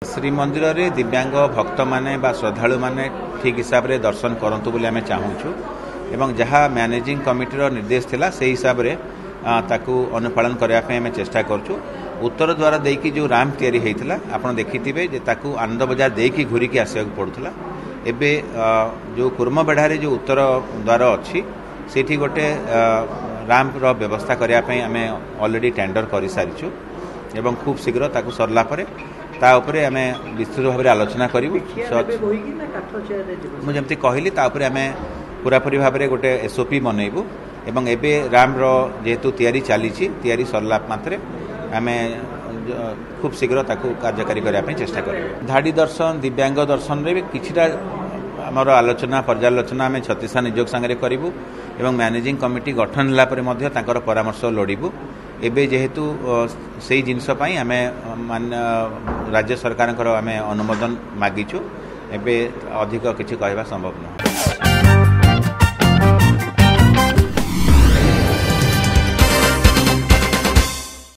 श्रीमंदिर रे दिव्यांग भक्त माने बा श्रद्धालु माने ठीक हिसाब से दर्शन करंतु बोली आमे चाहूछु एवं जहाँ मैनेजिंग कमिटी रो निर्देश थिला से हिसाब रे ताकू अनुपालन करबा पे आमे चेष्टा करछु। उत्तर द्वार देकी जो राम तैयारी हेइथिला आपण देखिथिबे जे ताकू आनंद बाजार देकी घुरी के आसे पड़ुथला। एबे जो कुर्म बेढ़ा रे जो उत्तर द्वार अछि सेठी गोटे राम रो व्यवस्था करबा पे आमे ऑलरेडी टेंडर करि सारिछु एवं खूब शीघ्र ताकू सरला परे ता उपरे आमे विस्तृत भाव में आलोचना करूँ। मुझे कहली आमे पूरापूरी भाव में गोटे एसओपी बनइबू एवं एबे राम रो जेहेतु तैयारी चली तैयारी सरला मात्रे आमे खूब शीघ्र ताकू कार्यकारी करने चेष्टा करूँ। धाड़ी दर्शन दिव्यांग दर्शन रे किछिटा आमर आलोचना पर्यालोचना आमे छत्तीसा निजोग संगे करूँ एवं मैनेजिंग कमिटी गठन होला परे मध्य तांकर परामर्श लोड़बू। एबे जेहेतु से जिनस आमे राज्य सरकार आमे अनुमोदन मागिचु एबे अधिक किछि कहबा संभव न।